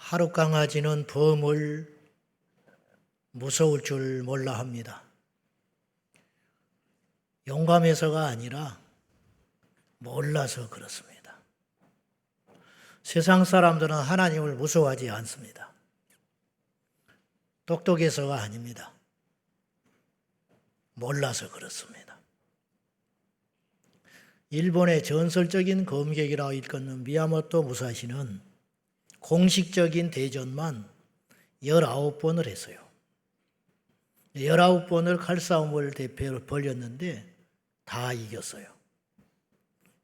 하루 강아지는 범을 무서울 줄 몰라 합니다. 용감해서가 아니라 몰라서 그렇습니다. 세상 사람들은 하나님을 무서워하지 않습니다. 똑똑해서가 아닙니다. 몰라서 그렇습니다. 일본의 전설적인 검객이라고 일컫는 미야모토 무사시는 공식적인 대전만 19번을 했어요. 19번을 칼싸움을 대표로 벌였는데 다 이겼어요.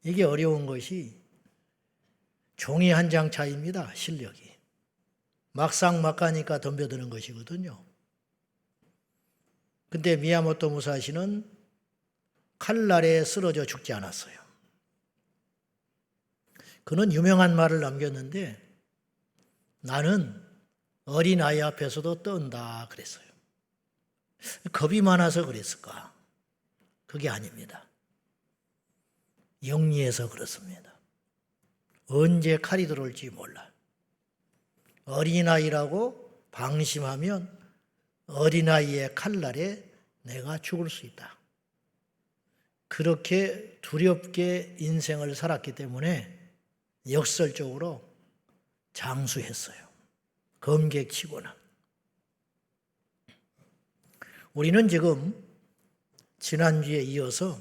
이게 어려운 것이 종이 한 장 차이입니다. 실력이. 막상 막 가니까 덤벼드는 것이거든요. 근데 미야모토 무사시는 칼날에 쓰러져 죽지 않았어요. 그는 유명한 말을 남겼는데 나는 어린아이 앞에서도 떤다 그랬어요. 겁이 많아서 그랬을까? 그게 아닙니다. 영리해서 그렇습니다. 언제 칼이 들어올지 몰라. 어린아이라고 방심하면 어린아이의 칼날에 내가 죽을 수 있다. 그렇게 두렵게 인생을 살았기 때문에 역설적으로 장수했어요. 검객치고는. 우리는 지금 지난주에 이어서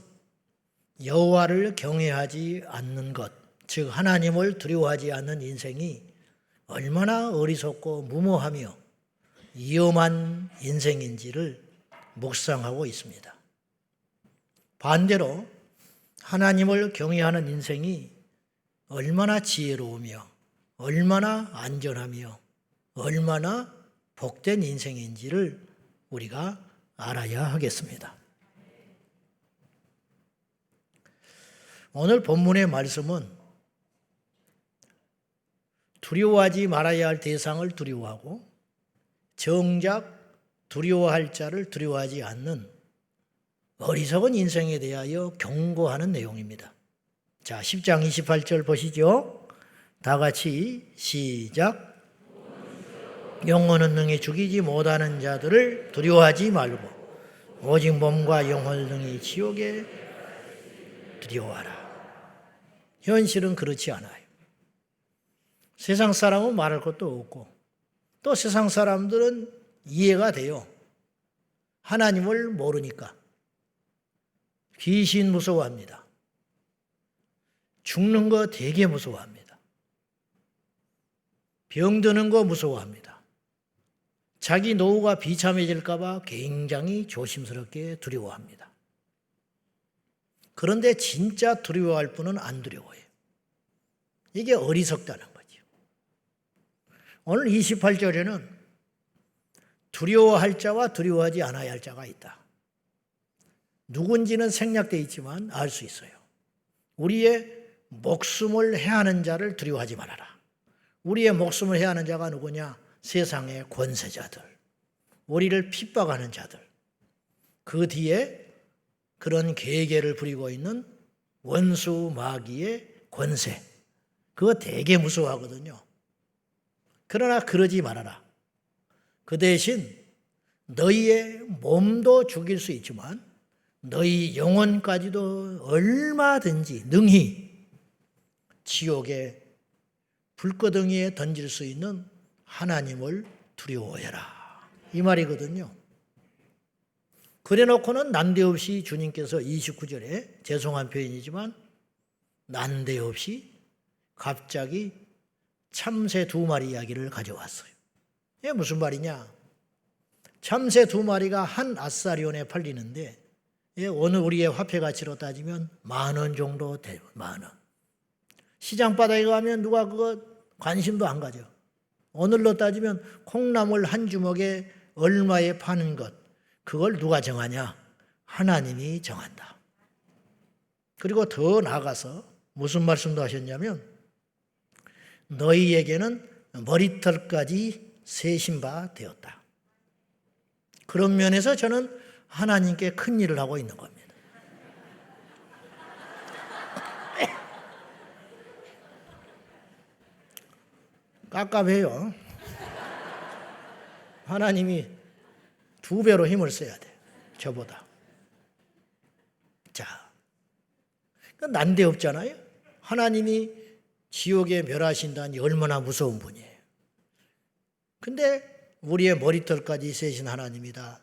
여호와를 경외하지 않는 것, 즉 하나님을 두려워하지 않는 인생이 얼마나 어리석고 무모하며 위험한 인생인지를 묵상하고 있습니다. 반대로 하나님을 경외하는 인생이 얼마나 지혜로우며 얼마나 안전하며 얼마나 복된 인생인지를 우리가 알아야 하겠습니다. 오늘 본문의 말씀은 두려워하지 말아야 할 대상을 두려워하고 정작 두려워할 자를 두려워하지 않는 어리석은 인생에 대하여 경고하는 내용입니다. 자, 10장 28절 보시죠. 다 같이 시작. 영혼은 능히 죽이지 못하는 자들을 두려워하지 말고 오직 몸과 영혼을 능히 지옥에 두려워하라. 현실은 그렇지 않아요. 세상 사람은 말할 것도 없고 또 세상 사람들은 이해가 돼요. 하나님을 모르니까. 귀신 무서워합니다. 죽는 거 되게 무서워합니다. 병드는 거 무서워합니다. 자기 노후가 비참해질까 봐 굉장히 조심스럽게 두려워합니다. 그런데 진짜 두려워할 분은 안 두려워해요. 이게 어리석다는 거죠. 오늘 28절에는 두려워할 자와 두려워하지 않아야 할 자가 있다. 누군지는 생략되어 있지만 알 수 있어요. 우리의 목숨을 해하는 자를 두려워하지 말아라. 우리의 목숨을 해하는 자가 누구냐? 세상의 권세자들, 우리를 핍박하는 자들, 그 뒤에 그런 계계를 부리고 있는 원수 마귀의 권세, 그거 되게 무서워하거든요. 그러나 그러지 말아라. 그 대신 너희의 몸도 죽일 수 있지만 너희 영혼까지도 얼마든지 능히 지옥의 불거덩이에 던질 수 있는 하나님을 두려워해라. 이 말이거든요. 그래 놓고는 난데없이 주님께서 29절에 죄송한 표현이지만 난데없이 갑자기 참새 2마리 이야기를 가져왔어요. 이게 무슨 말이냐? 참새 2마리가 한 아사리온에 팔리는데 오늘 우리의 화폐 가치로 따지면 10,000원 정도 돼요. 10,000원. 시장 바닥에 가면 누가 그거 관심도 안 가져. 오늘로 따지면 콩나물 한 주먹에 얼마에 파는 것, 그걸 누가 정하냐? 하나님이 정한다. 그리고 더 나아가서 무슨 말씀도 하셨냐면 너희에게는 머리털까지 세신 바 되었다. 그런 면에서 저는 하나님께 큰 일을 하고 있는 겁니다. 깝깝해요. 하나님이 2배로 힘을 써야 돼. 저보다. 자, 난데없잖아요. 하나님이 지옥에 멸하신다니 얼마나 무서운 분이에요. 근데 우리의 머리털까지 세신 하나님이다.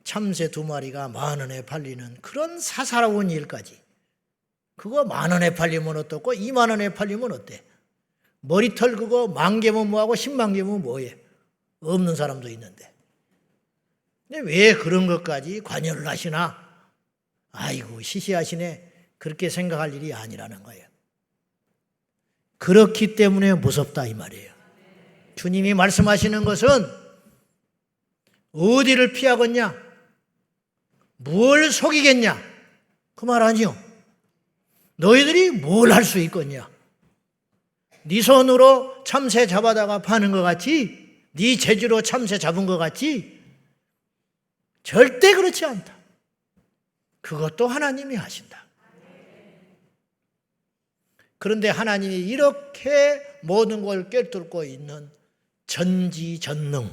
참새 2마리가 10,000원에 팔리는 그런 사사로운 일까지. 그거 10,000원에 팔리면 어떻고 20,000원에 팔리면 어때? 머리털 그거 10,000개면 뭐하고 100,000개면 뭐해? 없는 사람도 있는데. 근데 왜 그런 것까지 관여를 하시나? 아이고 시시하시네. 그렇게 생각할 일이 아니라는 거예요. 그렇기 때문에 무섭다 이 말이에요. 주님이 말씀하시는 것은 어디를 피하겠냐? 뭘 속이겠냐? 그 말 아니요. 너희들이 뭘 할 수 있겠냐? 네 손으로 참새 잡아다가 파는 것 같이, 네 재주로 참새 잡은 것 같지? 절대 그렇지 않다. 그것도 하나님이 하신다. 그런데 하나님이 이렇게 모든 걸 꿰뚫고 있는 전지전능,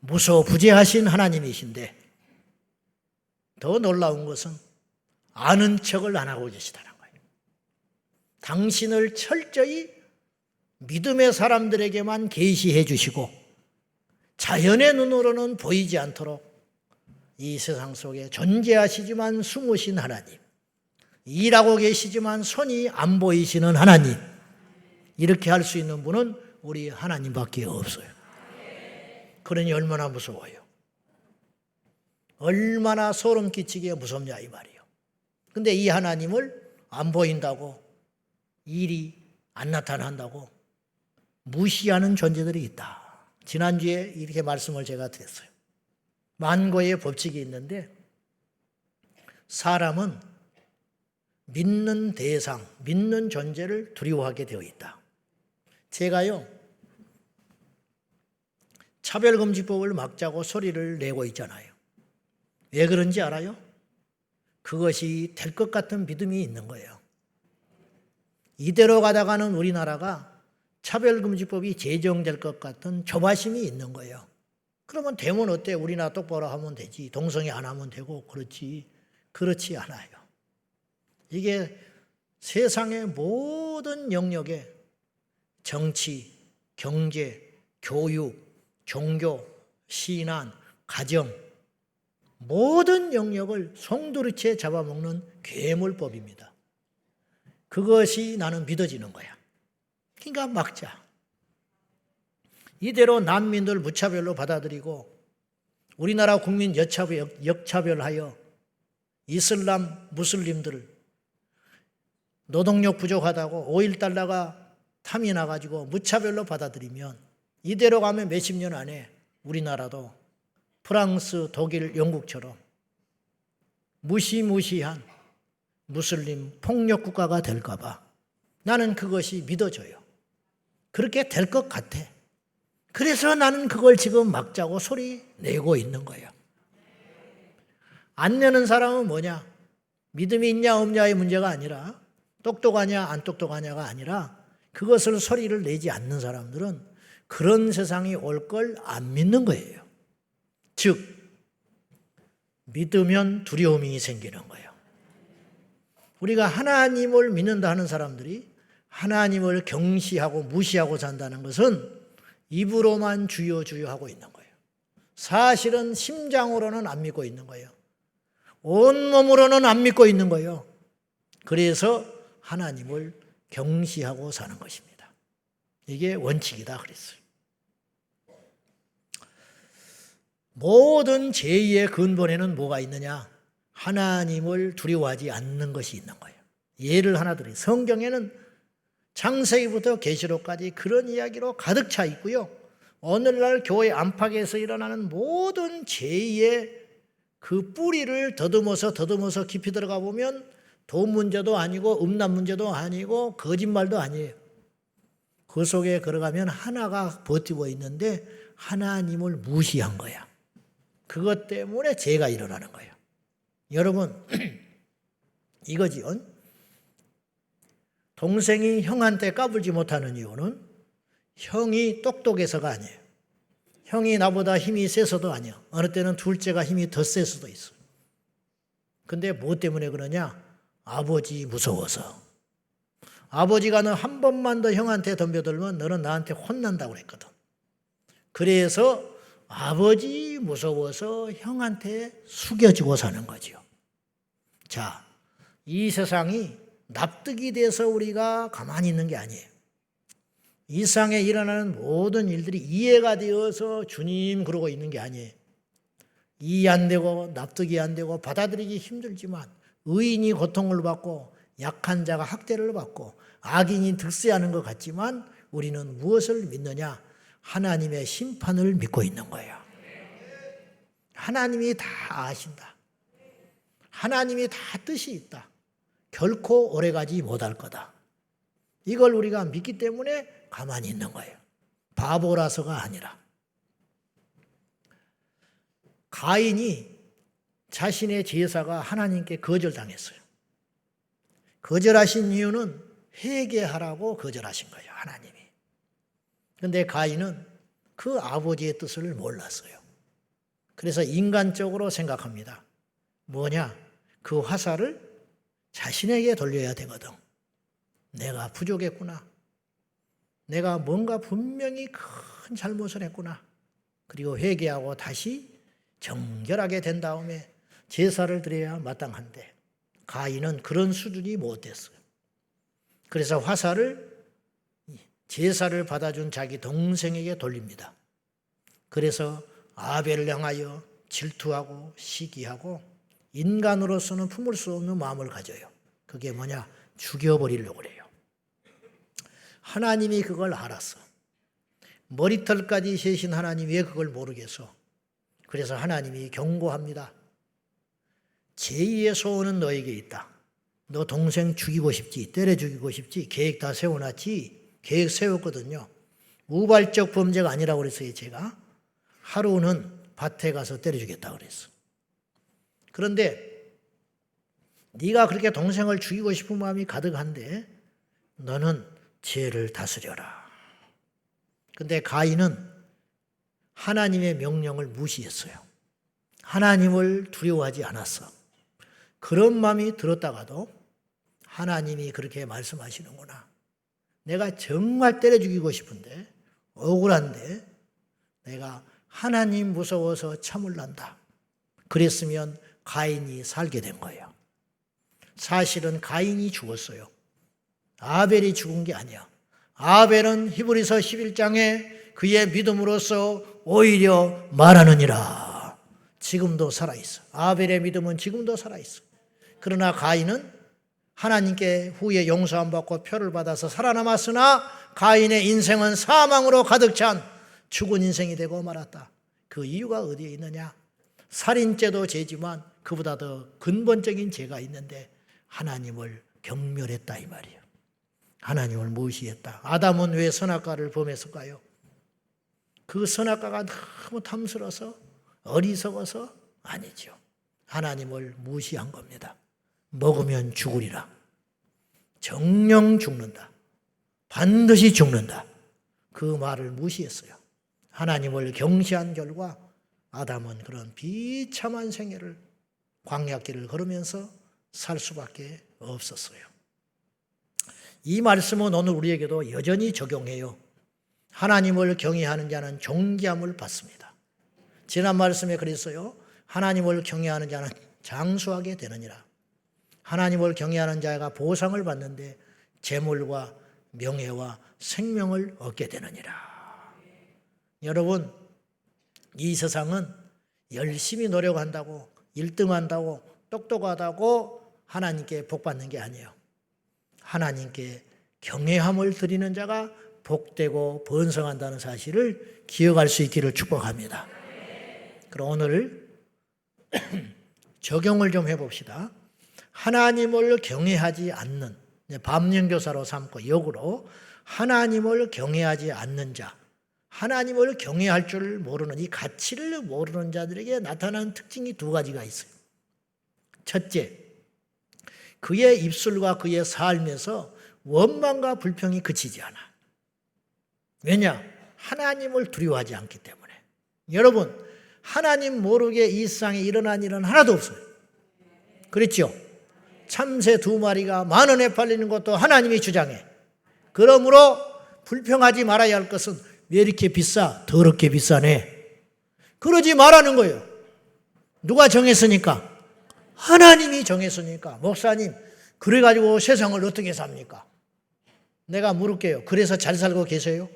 무소부재하신 하나님이신데 더 놀라운 것은 아는 척을 안 하고 계시다는 거예요. 당신을 철저히 믿음의 사람들에게만 계시해 주시고 자연의 눈으로는 보이지 않도록 이 세상 속에 존재하시지만 숨으신 하나님, 일하고 계시지만 손이 안 보이시는 하나님, 이렇게 할 수 있는 분은 우리 하나님밖에 없어요. 그러니 얼마나 무서워요. 얼마나 소름 끼치게 무섭냐 이 말이에요. 근데 이 하나님을 안 보인다고, 일이 안 나타난다고 무시하는 존재들이 있다. 지난주에 이렇게 말씀을 제가 드렸어요. 만고의 법칙이 있는데 사람은 믿는 대상, 믿는 존재를 두려워하게 되어 있다. 제가요, 차별금지법을 막자고 소리를 내고 있잖아요. 왜 그런지 알아요? 그것이 될 것 같은 믿음이 있는 거예요. 이대로 가다가는 우리나라가 차별금지법이 제정될 것 같은 조바심이 있는 거예요. 그러면 되면 어때? 우리나라 똑바로 하면 되지. 동성애 안 하면 되고 그렇지. 그렇지 않아요. 이게 세상의 모든 영역에 정치, 경제, 교육, 종교, 신앙, 가정 모든 영역을 송두리째 잡아먹는 괴물법입니다. 그것이 나는 믿어지는 거야. 그러니까 막자. 이대로 난민들 무차별로 받아들이고 우리나라 국민 역차별하여 이슬람 무슬림들을 노동력 부족하다고 5.1달러가 탐이 나가지고 무차별로 받아들이면 이대로 가면 몇십 년 안에 우리나라도 프랑스, 독일, 영국처럼 무시무시한 무슬림 폭력 국가가 될까 봐 나는 그것이 믿어져요. 그렇게 될 것 같아. 그래서 나는 그걸 지금 막자고 소리 내고 있는 거예요. 안 내는 사람은 뭐냐? 믿음이 있냐 없냐의 문제가 아니라 똑똑하냐 안 똑똑하냐가 아니라 그것을 소리를 내지 않는 사람들은 그런 세상이 올 걸 안 믿는 거예요. 즉 믿으면 두려움이 생기는 거예요. 우리가 하나님을 믿는다 하는 사람들이 하나님을 경시하고 무시하고 산다는 것은 입으로만 주여 주여 하고 있는 거예요. 사실은 심장으로는 안 믿고 있는 거예요. 온몸으로는 안 믿고 있는 거예요. 그래서 하나님을 경시하고 사는 것입니다. 이게 원칙이다 그랬어요. 모든 죄의 근본에는 뭐가 있느냐? 하나님을 두려워하지 않는 것이 있는 거예요. 예를 하나 드려요. 성경에는 창세기부터 계시록까지 그런 이야기로 가득 차 있고요. 오늘날 교회 안팎에서 일어나는 모든 죄의 그 뿌리를 더듬어서 깊이 들어가 보면 돈 문제도 아니고 음란 문제도 아니고 거짓말도 아니에요. 그 속에 들어가면 하나가 버티고 있는데 하나님을 무시한 거야. 그것 때문에 죄가 일어나는 거예요. 여러분 이거지요. 동생이 형한테 까불지 못하는 이유는 형이 똑똑해서가 아니에요. 형이 나보다 힘이 세서도 아니야. 어느 때는 둘째가 힘이 더 셀 수도 있어. 근데 뭐 때문에 그러냐? 아버지 무서워서. 아버지가 너 한 번만 더 형한테 덤벼들면 너는 나한테 혼난다고 그랬거든. 그래서 아버지 무서워서 형한테 숙여지고 사는 거죠. 자, 이 세상이 납득이 돼서 우리가 가만히 있는 게 아니에요. 이 세상에 일어나는 모든 일들이 이해가 되어서 주님 그러고 있는 게 아니에요. 이해 안 되고 납득이 안 되고 받아들이기 힘들지만 의인이 고통을 받고 약한 자가 학대를 받고 악인이 득세하는 것 같지만 우리는 무엇을 믿느냐? 하나님의 심판을 믿고 있는 거예요. 하나님이 다 아신다. 하나님이 다 뜻이 있다. 결코 오래가지 못할 거다. 이걸 우리가 믿기 때문에 가만히 있는 거예요. 바보라서가 아니라. 가인이 자신의 제사가 하나님께 거절당했어요. 거절하신 이유는 회개하라고 거절하신 거예요, 하나님이. 그런데 가인은 그 아버지의 뜻을 몰랐어요. 그래서 인간적으로 생각합니다. 뭐냐? 그 화살을 자신에게 돌려야 되거든. 내가 부족했구나. 내가 뭔가 분명히 큰 잘못을 했구나. 그리고 회개하고 다시 정결하게 된 다음에 제사를 드려야 마땅한데 가인은 그런 수준이 못 됐어요. 그래서 화살을 제사를 받아준 자기 동생에게 돌립니다. 그래서 아벨을 향하여 질투하고 시기하고 인간으로서는 품을 수 없는 마음을 가져요. 그게 뭐냐? 죽여버리려고 그래요. 하나님이 그걸 알았어. 머리털까지 세신 하나님이 왜 그걸 모르겠어? 그래서 하나님이 경고합니다. 제2의 소원은 너에게 있다. 너 동생 죽이고 싶지? 때려 죽이고 싶지? 계획 다 세워놨지? 계획 세웠거든요. 우발적 범죄가 아니라고 그랬어요, 제가. 하루는 밭에 가서 때려 주겠다고 그랬어. 그런데 네가 그렇게 동생을 죽이고 싶은 마음이 가득한데 너는 죄를 다스려라. 근데 가인은 하나님의 명령을 무시했어요. 하나님을 두려워하지 않았어. 그런 마음이 들었다가도 하나님이 그렇게 말씀하시는구나. 내가 정말 때려 죽이고 싶은데 억울한데 내가 하나님 무서워서 참을란다. 그랬으면 가인이 살게 된 거예요. 사실은 가인이 죽었어요. 아벨이 죽은 게 아니야. 아벨은 히브리서 11장에 그의 믿음으로써 오히려 말하느니라. 지금도 살아있어. 아벨의 믿음은 지금도 살아있어. 그러나 가인은 하나님께 후에 용서 안 받고 표를 받아서 살아남았으나 가인의 인생은 사망으로 가득 찬 죽은 인생이 되고 말았다. 그 이유가 어디에 있느냐? 살인죄도 죄지만 그보다 더 근본적인 죄가 있는데 하나님을 경멸했다 이 말이에요. 하나님을 무시했다. 아담은 왜 선악과를 범했을까요? 그 선악과가 너무 탐스러워서 어리석어서 아니죠. 하나님을 무시한 겁니다. 먹으면 죽으리라. 정령 죽는다. 반드시 죽는다. 그 말을 무시했어요. 하나님을 경시한 결과 아담은 그런 비참한 생애를 광야길을 걸으면서 살 수밖에 없었어요. 이 말씀은 오늘 우리에게도 여전히 적용해요. 하나님을 경외하는 자는 존귀함을 받습니다. 지난 말씀에 그랬어요. 하나님을 경외하는 자는 장수하게 되느니라. 하나님을 경외하는 자가 보상을 받는데 재물과 명예와 생명을 얻게 되느니라. 여러분, 이 세상은 열심히 노력한다고 1등한다고 똑똑하다고 하나님께 복받는 게 아니에요. 하나님께 경외함을 드리는 자가 복되고 번성한다는 사실을 기억할 수 있기를 축복합니다. 그럼 오늘 적용을 좀 해봅시다. 하나님을 경외하지 않는, 반면교사로 삼고 역으로 하나님을 경외하지 않는 자, 하나님을 경외할 줄 모르는 이 가치를 모르는 자들에게 나타나는 특징이 두 가지가 있어요. 첫째, 그의 입술과 그의 삶에서 원망과 불평이 그치지 않아. 왜냐? 하나님을 두려워하지 않기 때문에. 여러분, 하나님 모르게 이 세상에 일어난 일은 하나도 없어요. 그렇죠? 참새 2마리가 10,000원에 팔리는 것도 하나님이 주장해. 그러므로 불평하지 말아야 할 것은 왜 이렇게 비싸? 더럽게 비싸네. 그러지 말라는 거예요. 누가 정했으니까? 하나님이 정했으니까. 목사님, 그래가지고 세상을 어떻게 삽니까? 내가 물을게요. 그래서 잘 살고 계세요?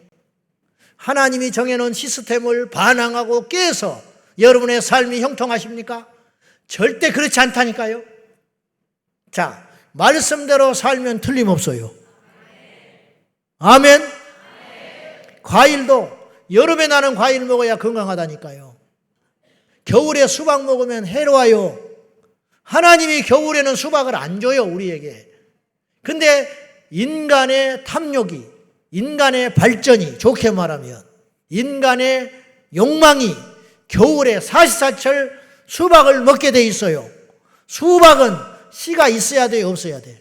하나님이 정해놓은 시스템을 반항하고 깨서 여러분의 삶이 형통하십니까? 절대 그렇지 않다니까요. 자, 말씀대로 살면 틀림없어요. 아멘. 과일도 여름에 나는 과일 먹어야 건강하다니까요. 겨울에 수박 먹으면 해로워요. 하나님이 겨울에는 수박을 안 줘요, 우리에게. 근데 인간의 탐욕이, 인간의 발전이, 좋게 말하면 인간의 욕망이 겨울에 사시사철 수박을 먹게 돼 있어요. 수박은 씨가 있어야 돼요, 없어야 돼요?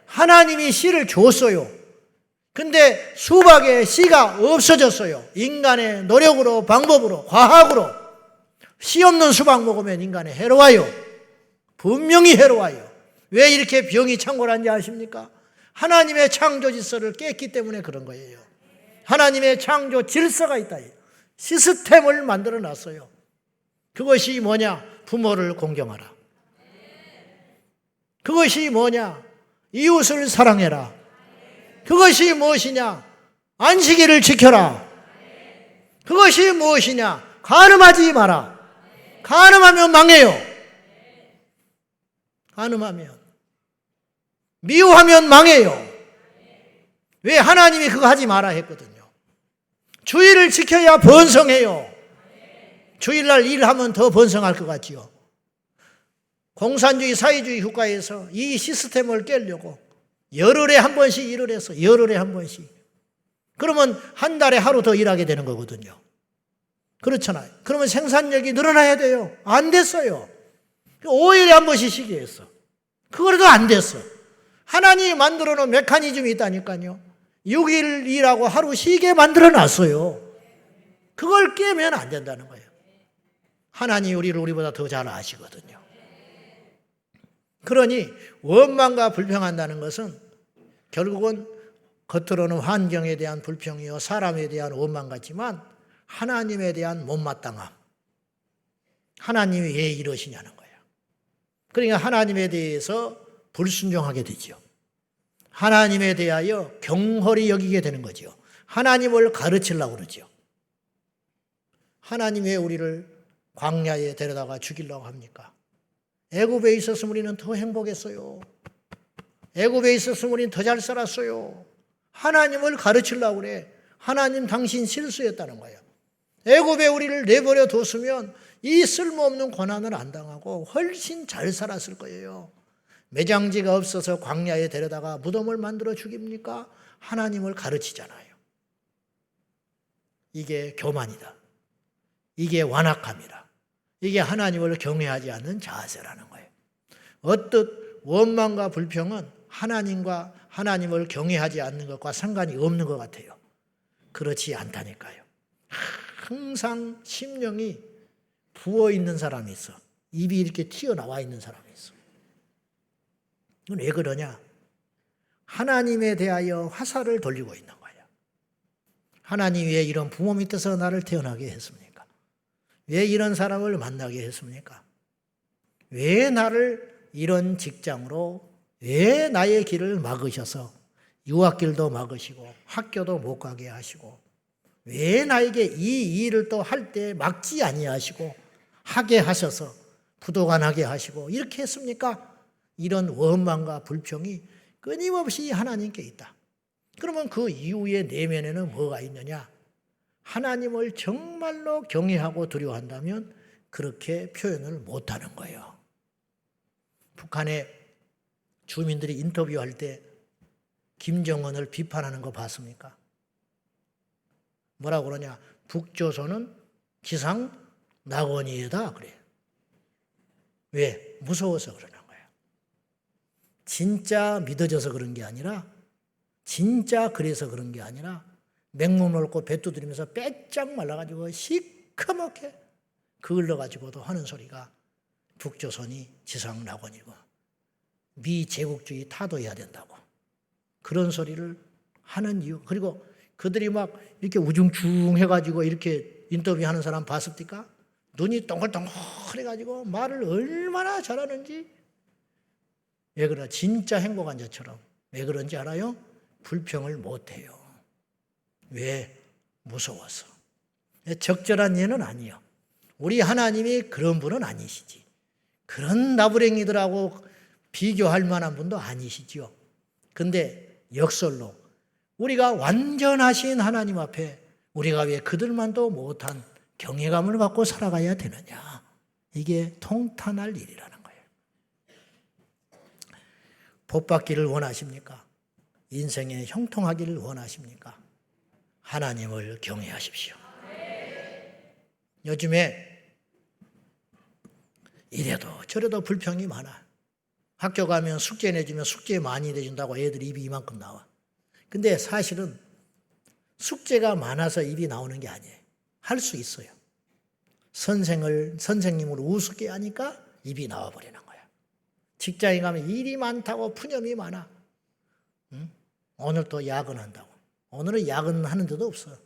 하나님이 씨를 줬어요. 근데 수박에 씨가 없어졌어요. 인간의 노력으로, 방법으로, 과학으로. 씨 없는 수박 먹으면 인간에 해로워요. 분명히 해로워요. 왜 이렇게 병이 창궐한지 아십니까? 하나님의 창조 질서를 깼기 때문에 그런 거예요. 하나님의 창조 질서가 있다. 시스템을 만들어 놨어요. 그것이 뭐냐? 부모를 공경하라. 그것이 뭐냐? 이웃을 사랑해라. 그것이 무엇이냐? 안식일을 지켜라. 그것이 무엇이냐? 간음하지 마라. 간음하면 망해요. 간음하면. 미워하면 망해요. 왜? 하나님이 그거 하지 마라 했거든요. 주일을 지켜야 번성해요. 주일날 일하면 더 번성할 것 같지요. 공산주의, 사회주의 국가에서 이 시스템을 깨려고 열흘에 한 번씩 일을 해서 열흘에 한 번씩. 그러면 한 달에 하루 더 일하게 되는 거거든요. 그렇잖아요. 그러면 생산력이 늘어나야 돼요. 안 됐어요. 5일에 한 번씩 쉬게 했어. 그거라도 안 됐어. 하나님이 만들어 놓은 메커니즘이 있다니까요. 6일 일하고 하루 쉬게 만들어 놨어요. 그걸 깨면 안 된다는 거예요. 하나님이 우리를 우리보다 더 잘 아시거든요. 그러니 원망과 불평한다는 것은 결국은 겉으로는 환경에 대한 불평이요, 사람에 대한 원망 같지만 하나님에 대한 못마땅함. 하나님이 왜 이러시냐는 거예요. 그러니까 하나님에 대해서 불순종하게 되죠. 하나님에 대하여 경홀히 여기게 되는 거죠. 하나님을 가르치려고 그러죠. 하나님 왜 우리를 광야에 데려다가 죽이려고 합니까? 애굽에 있었으면 우리는 더 행복했어요. 애굽에 있었으면 우리는 더 잘 살았어요. 하나님을 가르치려고 그래. 하나님 당신 실수였다는 거예요. 애굽에 우리를 내버려 뒀으면 이 쓸모없는 고난을 안 당하고 훨씬 잘 살았을 거예요. 매장지가 없어서 광야에 데려다가 무덤을 만들어 죽입니까? 하나님을 가르치잖아요. 이게 교만이다. 이게 완악함이다. 이게 하나님을 경외하지 않는 자세라는 거예요. 어뜻 원망과 불평은 하나님과 하나님을 경외하지 않는 것과 상관이 없는 것 같아요. 그렇지 않다니까요. 항상 심령이 부어있는 사람이 있어. 입이 이렇게 튀어나와 있는 사람이 있어. 이건 왜 그러냐? 하나님에 대하여 화살을 돌리고 있는 거예요. 하나님이 왜 이런 부모 밑에서 나를 태어나게 했습니까? 왜 이런 사람을 만나게 했습니까? 왜 나를 이런 직장으로, 왜 나의 길을 막으셔서 유학길도 막으시고 학교도 못 가게 하시고 왜 나에게 이 일을 또 할 때 막지 아니하시고 하게 하셔서 부도가 나게 하시고 이렇게 했습니까? 이런 원망과 불평이 끊임없이 하나님께 있다. 그러면 그 이후의 내면에는 뭐가 있느냐? 하나님을 정말로 경외하고 두려워한다면 그렇게 표현을 못하는 거예요. 북한의 주민들이 인터뷰할 때 김정은을 비판하는 거 봤습니까? 뭐라고 그러냐? 북조선은 기상 낙원이다 그래. 왜? 무서워서 그러는 거예요. 진짜 믿어져서 그런 게 아니라, 진짜 그래서 그런 게 아니라 맹물 옳고 배 두드리면서 빼짝 말라가지고 시커멓게 그을러가지고도 하는 소리가 북조선이 지상낙원이고 미제국주의 타도해야 된다고 그런 소리를 하는 이유. 그리고 그들이 막 이렇게 우중충해가지고 이렇게 인터뷰하는 사람 봤습니까? 눈이 동글동글해가지고 말을 얼마나 잘하는지. 왜 그래? 진짜 행복한 자처럼. 왜 그런지 알아요? 불평을 못해요. 왜? 무서워서. 적절한 예는 아니에요. 우리 하나님이 그런 분은 아니시지. 그런 나부랭이들하고 비교할 만한 분도 아니시지요. 근데 역설로 우리가 완전하신 하나님 앞에 우리가 왜 그들만도 못한 경외감을 갖고 살아가야 되느냐. 이게 통탄할 일이라는 거예요. 복받기를 원하십니까? 인생에 형통하기를 원하십니까? 하나님을 경외하십시오. 요즘에 이래도 저래도 불평이 많아. 학교 가면 숙제 내주면 숙제 많이 내준다고 애들이 입이 이만큼 나와. 근데 사실은 숙제가 많아서 입이 나오는 게 아니에요. 할 수 있어요. 선생님을 우습게 하니까 입이 나와버리는 거야. 직장에 가면 일이 많다고 푸념이 많아. 응? 오늘 또 야근한다고. 오늘은 야근하는 데도 없어.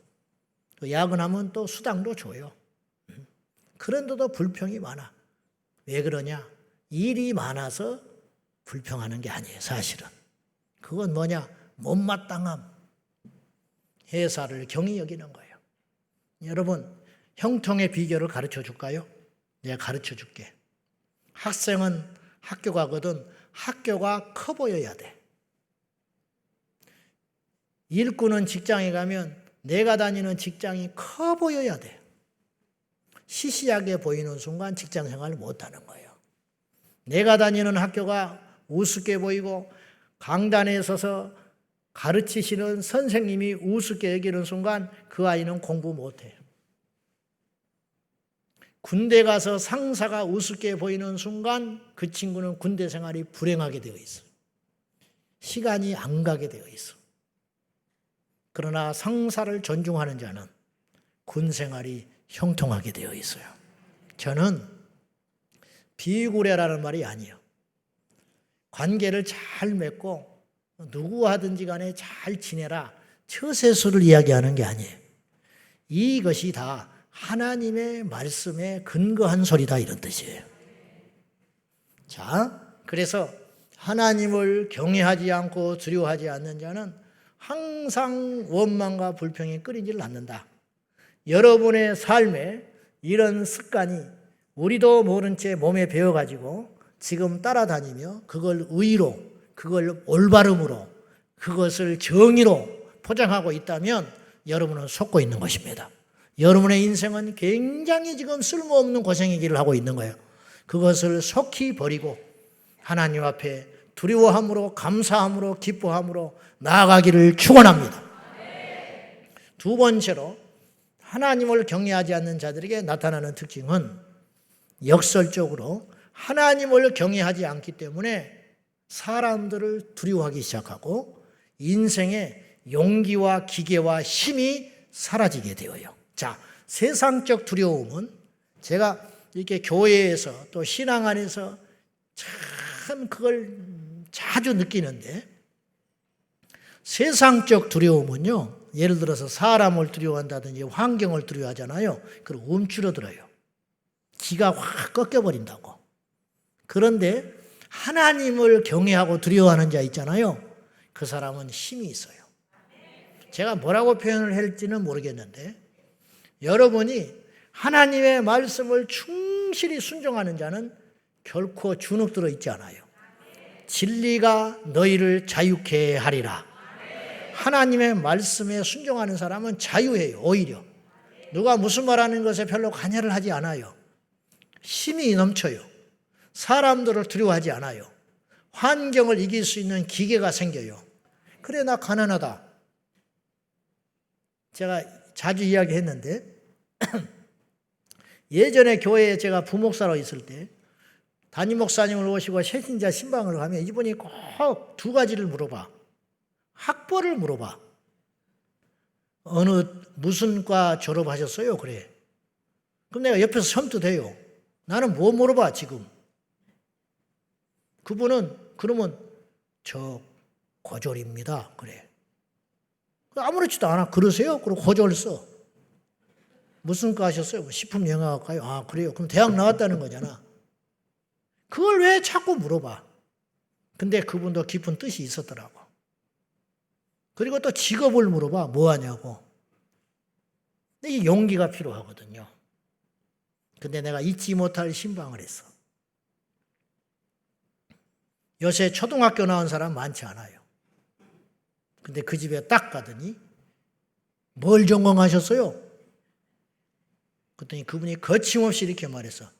또 야근하면 또 수당도 줘요. 응? 그런데도 불평이 많아. 왜 그러냐? 일이 많아서 불평하는 게 아니에요. 사실은. 그건 뭐냐? 못마땅함. 회사를 경히 여기는 거예요. 여러분, 형통의 비결을 가르쳐 줄까요? 내가 가르쳐 줄게. 학생은 학교 가거든 학교가 커 보여야 돼. 일꾼은 직장에 가면 내가 다니는 직장이 커 보여야 돼. 시시하게 보이는 순간 직장 생활을 못하는 거예요. 내가 다니는 학교가 우습게 보이고 강단에 서서 가르치시는 선생님이 우습게 여기는 순간 그 아이는 공부 못해요. 군대 가서 상사가 우습게 보이는 순간 그 친구는 군대 생활이 불행하게 되어 있어요. 시간이 안 가게 되어 있어. 그러나 상사를 존중하는 자는 군 생활이 형통하게 되어 있어요. 저는 비구레라는 말이 아니에요. 관계를 잘 맺고 누구하든지 간에 잘 지내라. 처세술을 이야기하는 게 아니에요. 이것이 다 하나님의 말씀에 근거한 소리다 이런 뜻이에요. 자, 그래서 하나님을 경외하지 않고 두려워하지 않는 자는 항상 원망과 불평이 끊이질 않는다. 여러분의 삶에 이런 습관이 우리도 모른 채 몸에 배어가지고 지금 따라다니며 그걸 의로, 그걸 올바름으로, 그것을 정의로 포장하고 있다면 여러분은 속고 있는 것입니다. 여러분의 인생은 굉장히 지금 쓸모없는 고생이기를 하고 있는 거예요. 그것을 속히 버리고 하나님 앞에 두려워함으로 감사함으로 기뻐함으로 나아가기를 축원합니다. 두 번째로 하나님을 경외하지 않는 자들에게 나타나는 특징은 역설적으로 하나님을 경외하지 않기 때문에 사람들을 두려워하기 시작하고 인생의 용기와 기계와 힘이 사라지게 되어요. 자, 세상적 두려움은 제가 이렇게 교회에서 또 신앙 안에서 참 그걸 자주 느끼는데 세상적 두려움은요, 예를 들어서 사람을 두려워한다든지 환경을 두려워하잖아요. 그럼 움츠러들어요. 기가 확 꺾여버린다고. 그런데 하나님을 경외하고 두려워하는 자 있잖아요. 그 사람은 힘이 있어요. 제가 뭐라고 표현을 할지는 모르겠는데 여러분이 하나님의 말씀을 충실히 순종하는 자는 결코 주눅들어 있지 않아요. 진리가 너희를 자유케 하리라. 하나님의 말씀에 순종하는 사람은 자유해요. 오히려 누가 무슨 말하는 것에 별로 관여를 하지 않아요. 힘이 넘쳐요. 사람들을 두려워하지 않아요. 환경을 이길 수 있는 기계가 생겨요. 그래, 나 가난하다. 제가 자주 이야기했는데 예전에 교회에 제가 부목사로 있을 때 담임 목사님을 오시고 새신자 신방을 가면 이분이 꼭 두 가지를 물어봐. 학벌을 물어봐. 무슨 과 졸업하셨어요? 그래. 그럼 내가 옆에서 섬뜩해요. 나는 뭐 물어봐 지금. 그분은 그러면 저 고졸입니다. 그래. 아무렇지도 않아. 그러세요? 그리고 고졸 써. 무슨 과 하셨어요? 식품 영양학과요. 아 그래요. 그럼 대학 나왔다는 거잖아. 그걸 왜 자꾸 물어봐? 근데 그분도 깊은 뜻이 있었더라고. 그리고 또 직업을 물어봐. 뭐 하냐고. 이게 용기가 필요하거든요. 근데 내가 잊지 못할 신방을 했어. 요새 초등학교 나온 사람 많지 않아요. 근데 그 집에 딱 가더니 뭘 전공하셨어요? 그랬더니 그분이 거침없이 이렇게 말했어.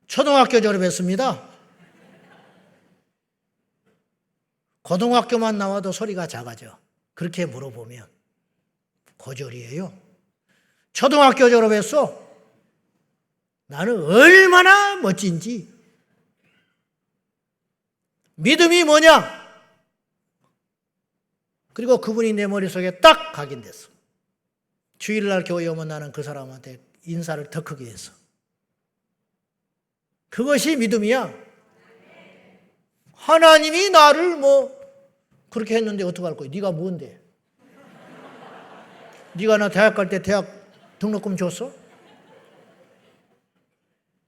초등학교 졸업했습니다. 고등학교만 나와도 소리가 작아져. 그렇게 물어보면 고졸이에요. 초등학교 졸업했어. 나는 얼마나 멋진지. 믿음이 뭐냐? 그리고 그분이 내 머릿속에 딱 각인됐어. 주일날 교회 오면 나는 그 사람한테 인사를 더 크게 했어. 그것이 믿음이야. 하나님이 나를 그렇게 했는데 어떡할 거야? 네가 뭔데? 네가 나 대학 갈 때 대학 등록금 줬어?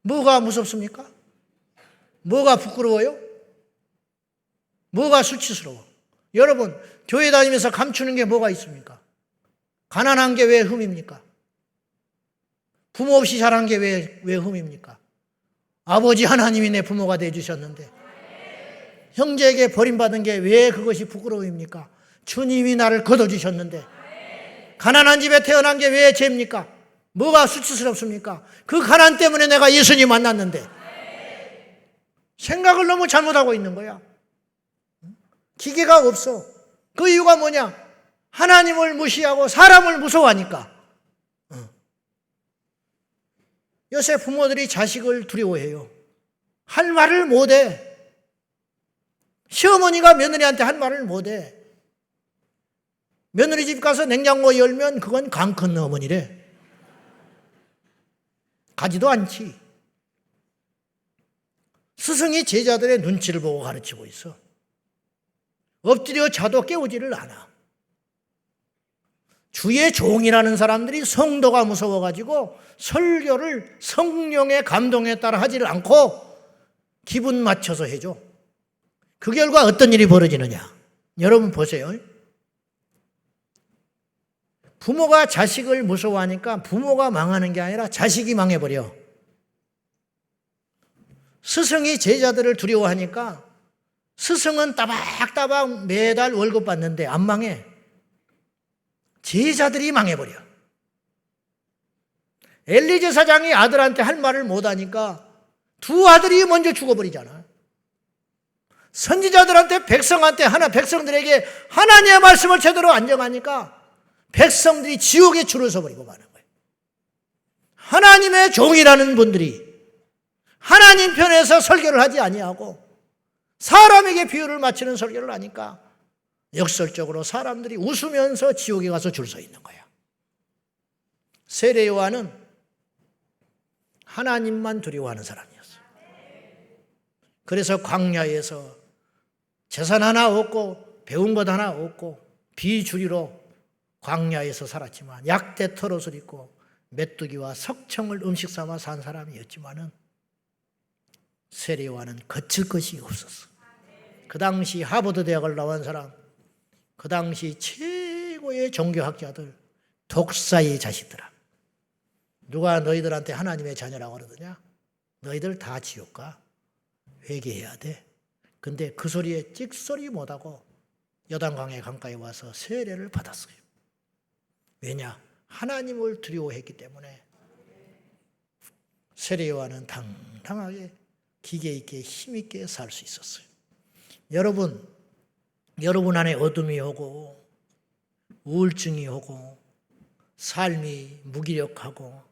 뭐가 무섭습니까? 뭐가 부끄러워요? 뭐가 수치스러워? 여러분, 교회 다니면서 감추는 게 뭐가 있습니까? 가난한 게 왜 흠입니까? 부모 없이 자란 게 왜 흠입니까? 아버지 하나님이 내 부모가 되어주셨는데 형제에게 버림받은 게 왜 그것이 부끄러움입니까? 주님이 나를 거둬주셨는데 가난한 집에 태어난 게 왜 죄입니까? 뭐가 수치스럽습니까? 그 가난 때문에 내가 예수님 만났는데 생각을 너무 잘못하고 있는 거야. 기계가 없어. 그 이유가 뭐냐? 하나님을 무시하고 사람을 무서워하니까. 요새 부모들이 자식을 두려워해요. 할 말을 못해. 시어머니가 며느리한테 할 말을 못해. 며느리 집 가서 냉장고 열면 그건 강 큰 어머니래. 가지도 않지. 스승이 제자들의 눈치를 보고 가르치고 있어. 엎드려 자도 깨우지를 않아. 주의 종이라는 사람들이 성도가 무서워가지고 설교를 성령의 감동에 따라 하지를 않고 기분 맞춰서 해줘. 그 결과 어떤 일이 벌어지느냐? 여러분 보세요. 부모가 자식을 무서워하니까 부모가 망하는 게 아니라 자식이 망해버려. 스승이 제자들을 두려워하니까 스승은 따박따박 매달 월급 받는데 안 망해. 제자들이 망해버려. 엘리 제사장이 아들한테 할 말을 못하니까 두 아들이 먼저 죽어버리잖아. 선지자들한테 백성들에게 하나님의 말씀을 제대로 안 정하니까 백성들이 지옥에 줄을 서버리고 마는 거예요. 하나님의 종이라는 분들이 하나님 편에서 설교를 하지 아니하고 사람에게 비유를 맞추는 설교를 하니까 역설적으로 사람들이 웃으면서 지옥에 가서 줄 서 있는 거야. 세례 요한은 하나님만 두려워하는 사람이었어. 그래서 광야에서 재산 하나 없고 배운 것 하나 없고 비주리로 광야에서 살았지만 약대 털옷을 입고 메뚜기와 석청을 음식 삼아 산 사람이었지만은 세례 요한은 거칠 것이 없었어. 그 당시 하버드 대학을 나온 사람, 그 당시 최고의 종교학자들, 독사의 자식들아. 누가 너희들한테 하나님의 자녀라고 그러더냐? 너희들 다 지옥 가. 회개해야 돼. 근데 그 소리에 찍소리 못하고 요단강에 강가에 와서 세례를 받았어요. 왜냐? 하나님을 두려워했기 때문에. 세례 요한은 당당하게 기계 있게 힘 있게 살 수 있었어요. 여러분 안에 어둠이 오고 우울증이 오고 삶이 무기력하고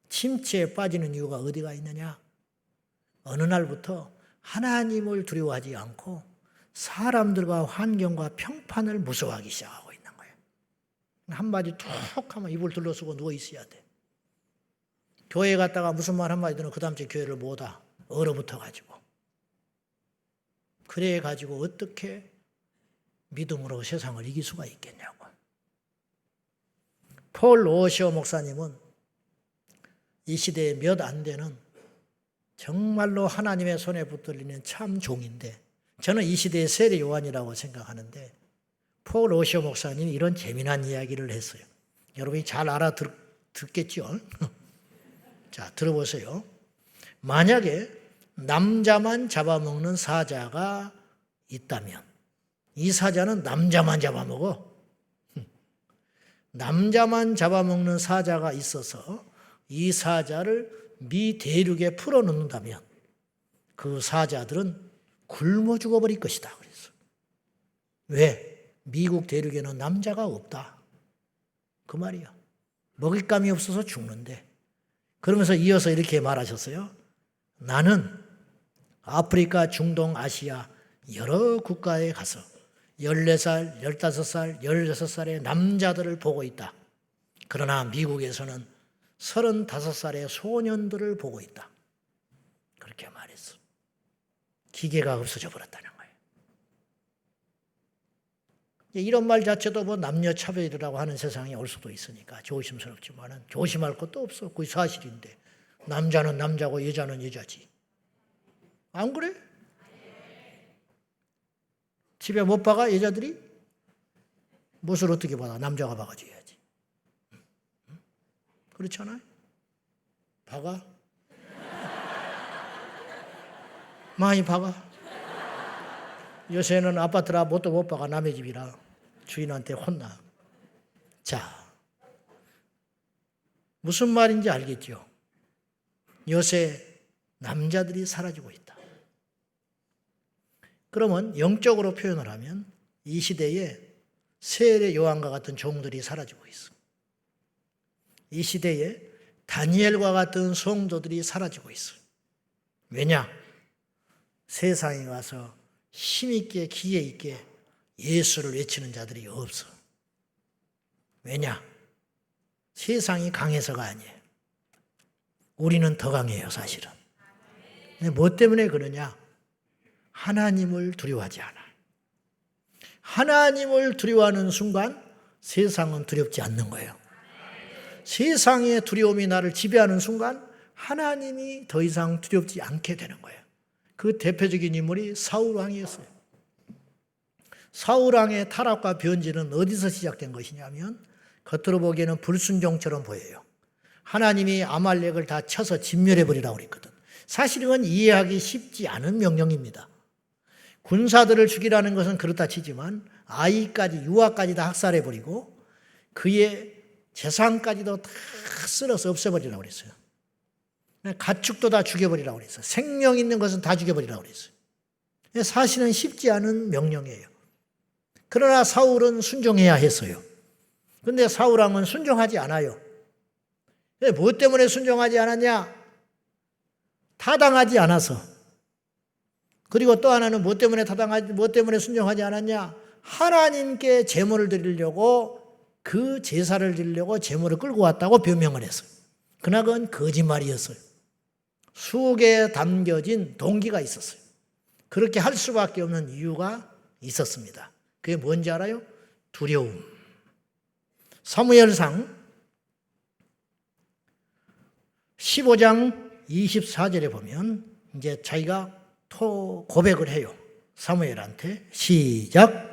침체에 빠지는 이유가 어디가 있느냐? 어느 날부터 하나님을 두려워하지 않고 사람들과 환경과 평판을 무서워하기 시작하고 있는 거예요. 한마디 툭 하면 이불 둘러쓰고 누워 있어야 돼. 교회 갔다가 무슨 말 한마디 들으면 그 다음 주에 교회를 못 와. 얼어붙어가지고. 그래가지고 어떻게 믿음으로 세상을 이길 수가 있겠냐고. 폴 오셔 목사님은 이 시대에 몇 안 되는 정말로 하나님의 손에 붙들리는 참 종인데, 저는 이 시대의 세례 요한이라고 생각하는데, 폴 오셔 목사님이 이런 재미난 이야기를 했어요. 여러분이 잘 알아듣겠죠? 자, 들어보세요. 만약에 남자만 잡아먹는 사자가 있다면 이 사자는 남자만 잡아먹어. 남자만 잡아먹는 사자가 있어서 이 사자를 미 대륙에 풀어놓는다면 그 사자들은 굶어 죽어버릴 것이다. 그랬어. 왜? 미국 대륙에는 남자가 없다. 그 말이야. 먹잇감이 없어서 죽는데. 그러면서 이어서 이렇게 말하셨어요. 나는 아프리카, 중동, 아시아 여러 국가에 가서 14살, 15살, 16살의 남자들을 보고 있다. 그러나 미국에서는 35살의 소년들을 보고 있다. 그렇게 말했어. 기계가 없어져 버렸다는 거예요. 이런 말 자체도 뭐 남녀 차별이라고 하는 세상이 올 수도 있으니까 조심스럽지만은 조심할 것도 없어. 그게 사실인데. 남자는 남자고 여자는 여자지. 안 그래? 집에 못 박아 여자들이? 못을 어떻게 받아? 남자가 박아줘야지. 그렇잖아요? 박아? 많이 박아? 요새는 아파트라 뭣도 못 박아. 남의 집이라 주인한테 혼나. 자, 무슨 말인지 알겠죠? 요새 남자들이 사라지고 있다. 그러면 영적으로 표현을 하면 이 시대에 세례 요한과 같은 종들이 사라지고 있어. 이 시대에 다니엘과 같은 성도들이 사라지고 있어. 왜냐? 세상에 가서 힘있게 기회 있게 예수를 외치는 자들이 없어. 왜냐? 세상이 강해서가 아니에요. 우리는 더 강해요, 사실은. 근데 뭐 때문에 그러냐? 하나님을 두려워하지 않아. 하나님을 두려워하는 순간 세상은 두렵지 않는 거예요. 세상의 두려움이 나를 지배하는 순간 하나님이 더 이상 두렵지 않게 되는 거예요. 그 대표적인 인물이 사울왕이었어요. 사울왕의 타락과 변질은 어디서 시작된 것이냐면 겉으로 보기에는 불순종처럼 보여요. 하나님이 아말렉을 다 쳐서 진멸해버리라고 그랬거든. 사실은 이해하기 쉽지 않은 명령입니다. 군사들을 죽이라는 것은 그렇다 치지만 아이까지 유아까지 다 학살해버리고 그의 재산까지도 다 쓸어서 없애버리라고 그랬어요. 가축도 다 죽여버리라고 그랬어요. 생명 있는 것은 다 죽여버리라고 그랬어요. 사실은 쉽지 않은 명령이에요. 그러나 사울은 순종해야 했어요. 그런데 사울왕은 순종하지 않아요. 무엇 때문에 순종하지 않았냐? 타당하지 않아서. 그리고 또 하나는 무엇 때문에 순종하지 않았냐? 하나님께 제물을 드리려고 그 제사를 드리려고 제물을 끌고 왔다고 변명을 했어요. 그러나 그건 거짓말이었어요. 속에 담겨진 동기가 있었어요. 그렇게 할 수밖에 없는 이유가 있었습니다. 그게 뭔지 알아요? 두려움. 사무엘상 15장 24절에 보면 이제 자기가 고백을 해요. 사무엘한테 시작.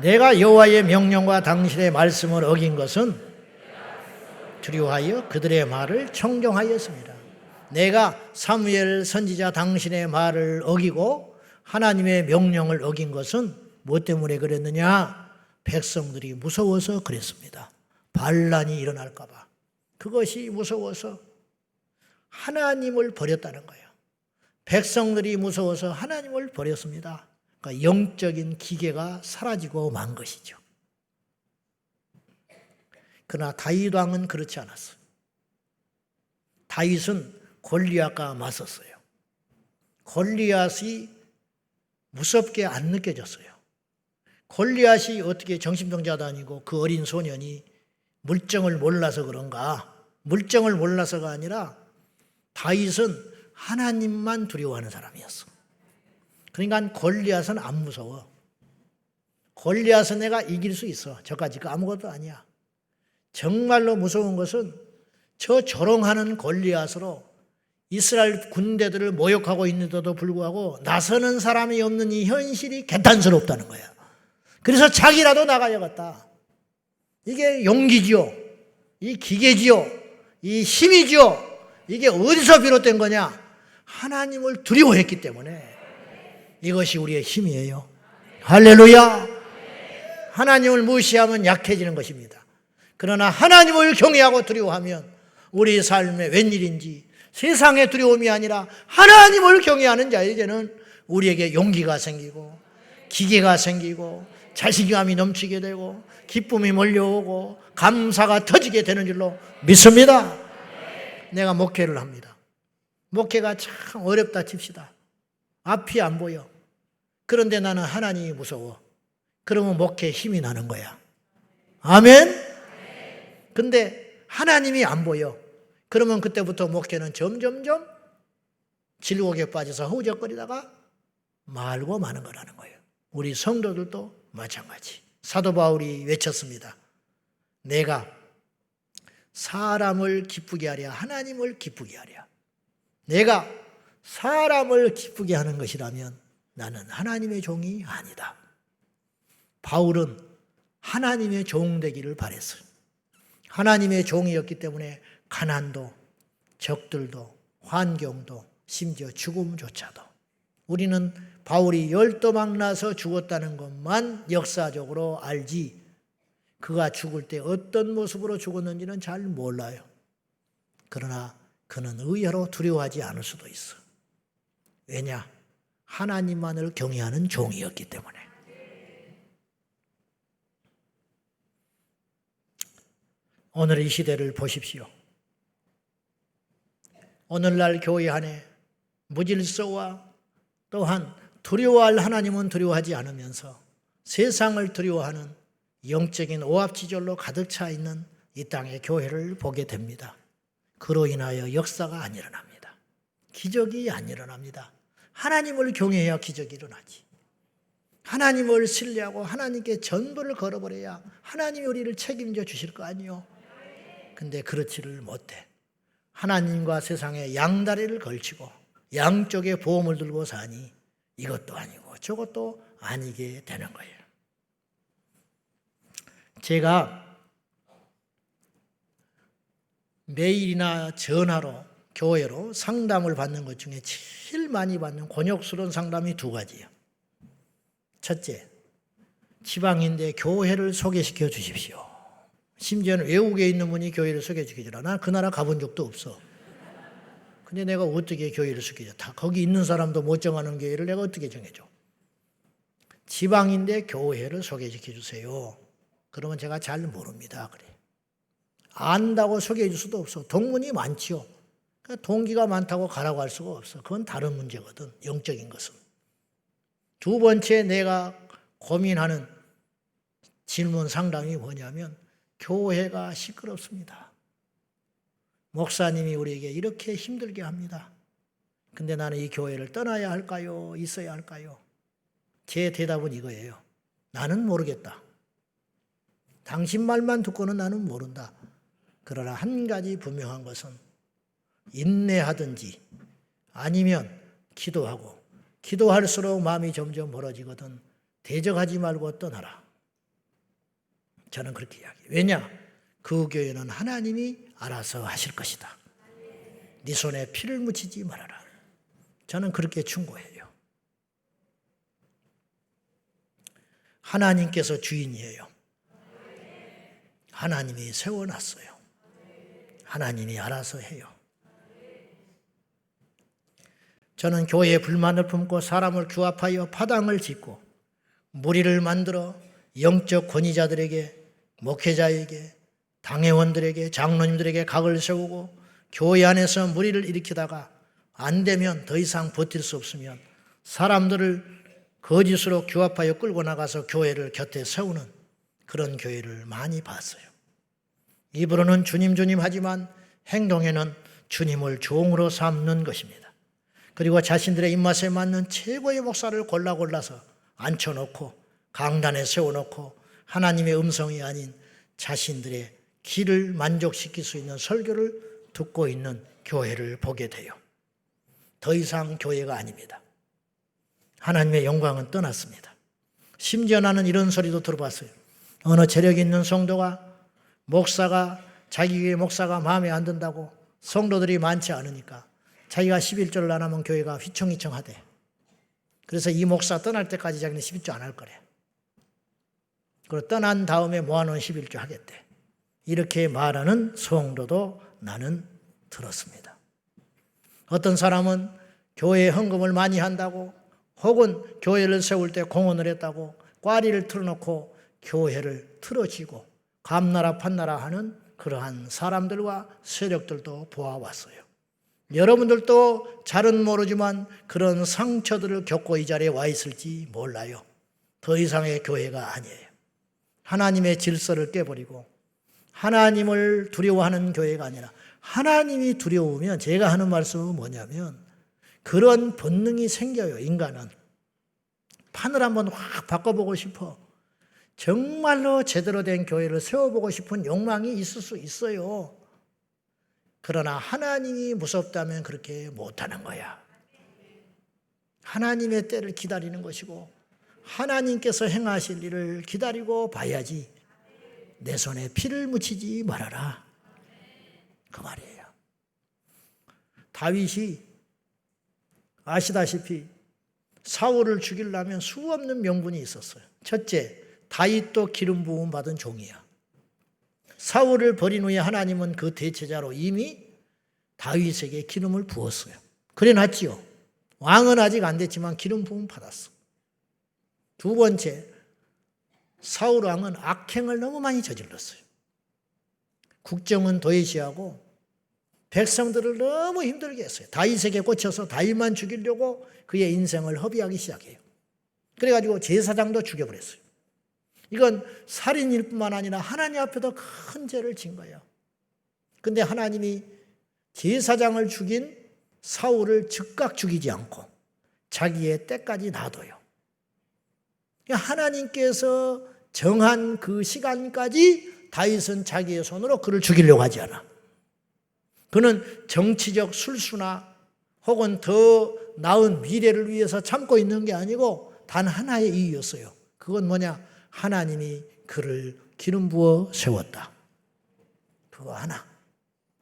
내가 여호와의 명령과 당신의 말씀을 어긴 것은 두려워하여 그들의 말을 청종하였습니다. 내가 사무엘 선지자 당신의 말을 어기고 하나님의 명령을 어긴 것은 무엇 때문에 그랬느냐? 백성들이 무서워서 그랬습니다. 반란이 일어날까 봐. 그것이 무서워서 하나님을 버렸다는 거예요. 백성들이 무서워서 하나님을 버렸습니다. 그러니까 영적인 기계가 사라지고 만 것이죠. 그러나 다윗 왕은 그렇지 않았어요. 다윗은 골리앗과 맞섰어요. 골리앗이 무섭게 안 느껴졌어요. 골리앗이 어떻게 정신병자도 아니고 그 어린 소년이 물정을 몰라서 그런가? 물정을 몰라서가 아니라 다윗은 하나님만 두려워하는 사람이었어. 그러니까 골리앗은 안 무서워. 골리앗은 내가 이길 수 있어. 저까지가 아무것도 아니야. 정말로 무서운 것은 저 조롱하는 골리앗으로 이스라엘 군대들을 모욕하고 있는데도 불구하고 나서는 사람이 없는 이 현실이 개탄스럽다는 거야. 그래서 자기라도 나가야겠다. 이게 용기지요. 이 기계지요. 이 힘이지요. 이게 어디서 비롯된 거냐? 하나님을 두려워했기 때문에 이것이 우리의 힘이에요. 할렐루야. 하나님을 무시하면 약해지는 것입니다. 그러나 하나님을 경외하고 두려워하면 우리 삶에 웬일인지 세상의 두려움이 아니라 하나님을 경외하는 자에게는 우리에게 용기가 생기고 기계가 생기고 자신감이 넘치게 되고 기쁨이 몰려오고 감사가 터지게 되는 줄로 믿습니다. 내가 목회를 합니다. 목회가 참 어렵다 칩시다. 앞이 안 보여. 그런데 나는 하나님이 무서워. 그러면 목회에 힘이 나는 거야. 아멘? 근데 하나님이 안 보여. 그러면 그때부터 목회는 점점점 질곡에 빠져서 허우적거리다가 말고 마는 거라는 거예요. 우리 성도들도 마찬가지. 사도 바울이 외쳤습니다. 내가 사람을 기쁘게 하랴 하나님을 기쁘게 하랴. 내가 사람을 기쁘게 하는 것이라면 나는 하나님의 종이 아니다. 바울은 하나님의 종 되기를 바랬어요. 하나님의 종이었기 때문에 가난도, 적들도, 환경도, 심지어 죽음조차도 우리는 바울이 열도막 나서 죽었다는 것만 역사적으로 알지 그가 죽을 때 어떤 모습으로 죽었는지는 잘 몰라요. 그러나 그는 의외로 두려워하지 않을 수도 있어. 왜냐? 하나님만을 경외하는 종이었기 때문에. 오늘 이 시대를 보십시오. 오늘날 교회 안에 무질서와 또한 두려워할 하나님은 두려워하지 않으면서 세상을 두려워하는 영적인 오합지졸로 가득 차 있는 이 땅의 교회를 보게 됩니다. 그로 인하여 역사가 안 일어납니다. 기적이 안 일어납니다. 하나님을 경외해야 기적이 일어나지. 하나님을 신뢰하고 하나님께 전부를 걸어버려야 하나님이 우리를 책임져 주실 거 아니요. 근데 그렇지를 못해. 하나님과 세상에 양다리를 걸치고 양쪽에 보험을 들고 사니 이것도 아니고 저것도 아니게 되는 거예요. 제가 메일이나 전화로 교회로 상담을 받는 것 중에 제일 많이 받는 곤욕스러운 상담이 두 가지예요. 첫째, 지방인데 교회를 소개시켜 주십시오. 심지어는 외국에 있는 분이 교회를 소개시켜 주라. 난 그 나라 가본 적도 없어. 근데 내가 어떻게 교회를 소개해줘? 다 거기 있는 사람도 못 정하는 교회를 내가 어떻게 정해줘? 지방인데 교회를 소개시켜 주세요. 그러면 제가 잘 모릅니다. 그래. 안다고 소개해 줄 수도 없어. 동문이 많지요. 그러니까 동기가 많다고 가라고 할 수가 없어. 그건 다른 문제거든. 영적인 것은. 두 번째 내가 고민하는 질문 상담이 뭐냐면 교회가 시끄럽습니다. 목사님이 우리에게 이렇게 힘들게 합니다. 근데 나는 이 교회를 떠나야 할까요? 있어야 할까요? 제 대답은 이거예요. 나는 모르겠다. 당신 말만 듣고는 나는 모른다. 그러나 한 가지 분명한 것은 인내하든지 아니면 기도하고 기도할수록 마음이 점점 멀어지거든 대적하지 말고 떠나라. 저는 그렇게 이야기해요. 왜냐? 그 교회는 하나님이 알아서 하실 것이다. 네 손에 피를 묻히지 말아라. 저는 그렇게 충고해요. 하나님께서 주인이에요. 하나님이 세워놨어요. 하나님이 알아서 해요. 저는 교회에 불만을 품고 사람을 규합하여 파당을 짓고 무리를 만들어 영적 권위자들에게 목회자에게 당회원들에게 장로님들에게 각을 세우고 교회 안에서 무리를 일으키다가 안 되면 더 이상 버틸 수 없으면 사람들을 거짓으로 규합하여 끌고 나가서 교회를 곁에 세우는 그런 교회를 많이 봤어요. 입으로는 주님 주님 하지만 행동에는 주님을 종으로 삼는 것입니다. 그리고 자신들의 입맛에 맞는 최고의 목사를 골라서 앉혀놓고 강단에 세워놓고 하나님의 음성이 아닌 자신들의 귀를 만족시킬 수 있는 설교를 듣고 있는 교회를 보게 돼요. 더 이상 교회가 아닙니다. 하나님의 영광은 떠났습니다. 심지어 나는 이런 소리도 들어봤어요. 어느 재력 있는 성도가 자기 교회 목사가 마음에 안 든다고 성도들이 많지 않으니까 자기가 11조를 안 하면 교회가 휘청휘청하대. 그래서 이 목사 떠날 때까지 자기는 11조 안 할 거래. 그리고 떠난 다음에 모아놓은 11조 하겠대. 이렇게 말하는 성도도 나는 들었습니다. 어떤 사람은 교회에 헌금을 많이 한다고 혹은 교회를 세울 때 공헌을 했다고 꽈리를 틀어놓고 교회를 틀어쥐고 감나라 판나라 하는 그러한 사람들과 세력들도 보아왔어요. 여러분들도 잘은 모르지만 그런 상처들을 겪고 이 자리에 와 있을지 몰라요. 더 이상의 교회가 아니에요. 하나님의 질서를 깨버리고 하나님을 두려워하는 교회가 아니라 하나님이 두려우면 제가 하는 말씀은 뭐냐면 그런 본능이 생겨요. 인간은 판을 한번 확 바꿔보고 싶어. 정말로 제대로 된 교회를 세워보고 싶은 욕망이 있을 수 있어요. 그러나 하나님이 무섭다면 그렇게 못하는 거야. 하나님의 때를 기다리는 것이고 하나님께서 행하실 일을 기다리고 봐야지 내 손에 피를 묻히지 말아라. 그 말이에요. 다윗이 아시다시피 사울을 죽이려면 수없는 명분이 있었어요. 첫째, 다윗도 기름 부음 받은 종이야. 사울을 버린 후에 하나님은 그 대체자로 이미 다윗에게 기름을 부었어요. 그래 놨지요. 왕은 아직 안 됐지만 기름 부음 받았어. 두 번째, 사울 왕은 악행을 너무 많이 저질렀어요. 국정은 도외시하고 백성들을 너무 힘들게 했어요. 다윗에게 꽂혀서 다윗만 죽이려고 그의 인생을 허비하기 시작해요. 그래가지고 제사장도 죽여버렸어요. 이건 살인일 뿐만 아니라 하나님 앞에도 큰 죄를 진 거예요. 근데 하나님이 제사장을 죽인 사울을 즉각 죽이지 않고 자기의 때까지 놔둬요. 하나님께서 정한 그 시간까지 다윗은 자기의 손으로 그를 죽이려고 하지 않아. 그는 정치적 술수나 혹은 더 나은 미래를 위해서 참고 있는 게 아니고 단 하나의 이유였어요. 그건 뭐냐? 하나님이 그를 기름 부어 세웠다. 그거 하나.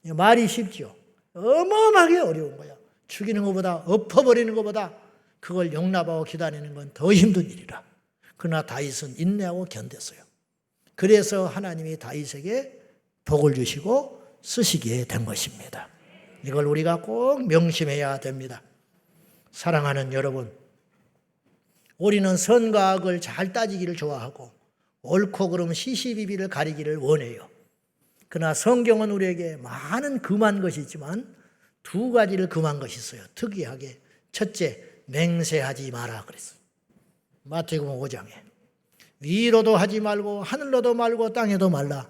말이 쉽죠. 어마어마하게 어려운 거야. 죽이는 것보다 엎어버리는 것보다 그걸 용납하고 기다리는 건 더 힘든 일이라. 그러나 다윗은 인내하고 견뎠어요. 그래서 하나님이 다윗에게 복을 주시고 쓰시게 된 것입니다. 이걸 우리가 꼭 명심해야 됩니다. 사랑하는 여러분, 우리는 선과 악을 잘 따지기를 좋아하고 옳고 그름 시시비비를 가리기를 원해요. 그러나 성경은 우리에게 많은 금한 것이 있지만 두 가지를 금한 것이 있어요. 특이하게. 첫째, 맹세하지 마라 그랬어요. 마태복음 5장에. 위로도 하지 말고 하늘로도 말고 땅에도 말라.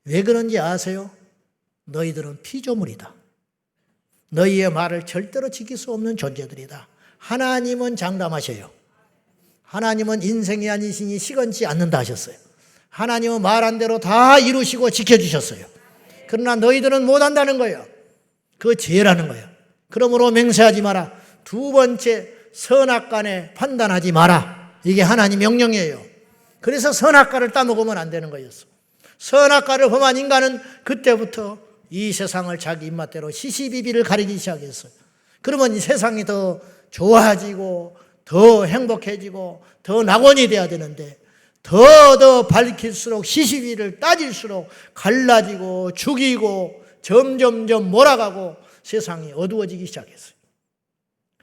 왜 그런지 아세요? 너희들은 피조물이다. 너희의 말을 절대로 지킬 수 없는 존재들이다. 하나님은 장담하셔요. 하나님은 인생이 아니시니 시건치 않는다 하셨어요. 하나님은 말한 대로 다 이루시고 지켜주셨어요. 그러나 너희들은 못한다는 거예요. 그거 죄라는 거예요. 그러므로 맹세하지 마라. 두 번째, 선악간에 판단하지 마라. 이게 하나님 명령이에요. 그래서 선악과를 따먹으면 안 되는 거였어. 선악과를 범한 인간은 그때부터 이 세상을 자기 입맛대로 시시비비를 가리기 시작했어요. 그러면 이 세상이 더 좋아지고 더 행복해지고 더 낙원이 돼야 되는데 더 밝힐수록 시시비를 따질수록 갈라지고 죽이고 점점점 몰아가고 세상이 어두워지기 시작했어요.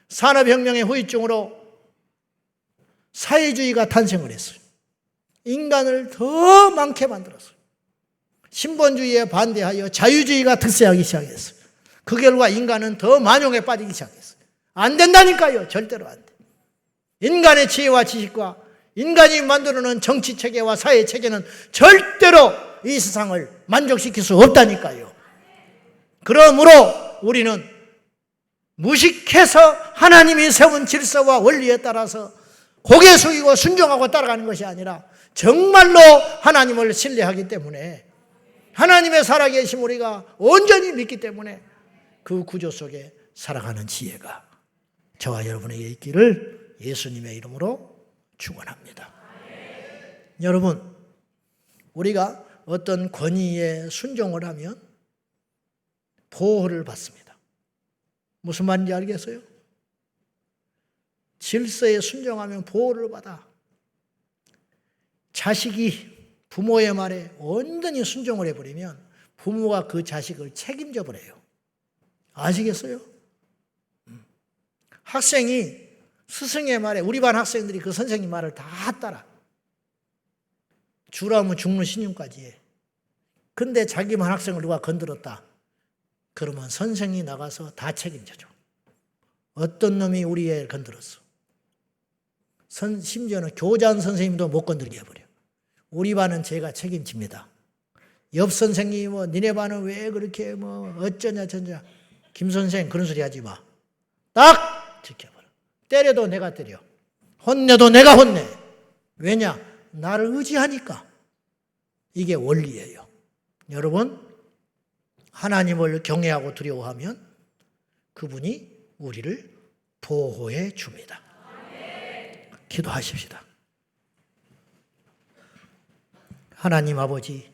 산업혁명의 후유증으로 사회주의가 탄생을 했어요. 인간을 더 많게 만들었어요. 신본주의에 반대하여 자유주의가 득세하기 시작했어요. 그 결과 인간은 더 만용에 빠지기 시작했어요. 안 된다니까요. 절대로 안 돼. 인간의 지혜와 지식과 인간이 만들어놓은 정치체계와 사회체계는 절대로 이 세상을 만족시킬 수 없다니까요. 그러므로 우리는 무식해서 하나님이 세운 질서와 원리에 따라서 고개 숙이고 순종하고 따라가는 것이 아니라 정말로 하나님을 신뢰하기 때문에, 하나님의 살아계심 우리가 온전히 믿기 때문에 그 구조 속에 살아가는 지혜가 저와 여러분에게 있기를 예수님의 이름으로 축원합니다. 여러분, 우리가 어떤 권위에 순종을 하면 보호를 받습니다. 무슨 말인지 알겠어요? 질서에 순종하면 보호를 받아. 자식이 부모의 말에 온전히 순종을 해버리면 부모가 그 자식을 책임져 버려요. 아시겠어요? 학생이 스승의 말에, 우리 반 학생들이 그 선생님 말을 다 따라. 주라면 죽는 신용까지 해. 근데 자기 반 학생을 누가 건드렸다. 그러면 선생이 나가서 다 책임져줘. 어떤 놈이 우리 애를 건드렸어. 심지어는 교장 선생님도 못 건드리게 해버려. 우리 반은 제가 책임집니다. 옆 선생님이 뭐 니네 반은 왜 그렇게 뭐 어쩌냐 저쩌냐. 김 선생 그런 소리 하지 마. 딱 지켜버려. 때려도 내가 때려. 혼내도 내가 혼내. 왜냐? 나를 의지하니까. 이게 원리예요. 여러분, 하나님을 경외하고 두려워하면 그분이 우리를 보호해 줍니다. 기도하십시다. 하나님 아버지,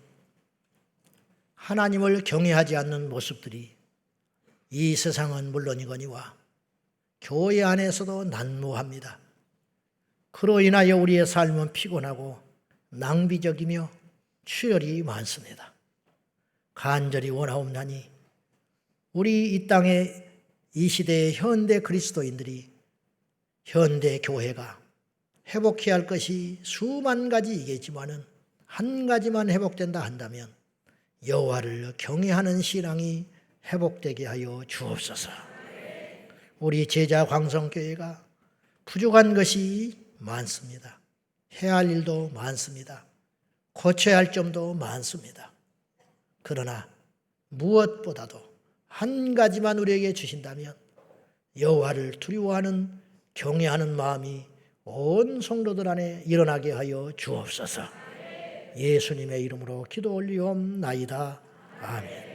하나님을 경외하지 않는 모습들이 이 세상은 물론이거니와 교회 안에서도 난무합니다. 그로 인하여 우리의 삶은 피곤하고 낭비적이며 출혈이 많습니다. 간절히 원하옵나니 우리 이 땅의 이 시대의 현대 그리스도인들이, 현대 교회가 회복해야 할 것이 수만 가지이겠지만은 한 가지만 회복된다 한다면 여호와를 경외하는 신앙이 회복되게 하여 주옵소서. 우리 제자 광성교회가 부족한 것이 많습니다. 해야 할 일도 많습니다. 고쳐야 할 점도 많습니다. 그러나 무엇보다도 한 가지만 우리에게 주신다면 여호와를 두려워하는 경외하는 마음이 온 성도들 안에 일어나게 하여 주옵소서. 예수님의 이름으로 기도 올리옵나이다. 아멘.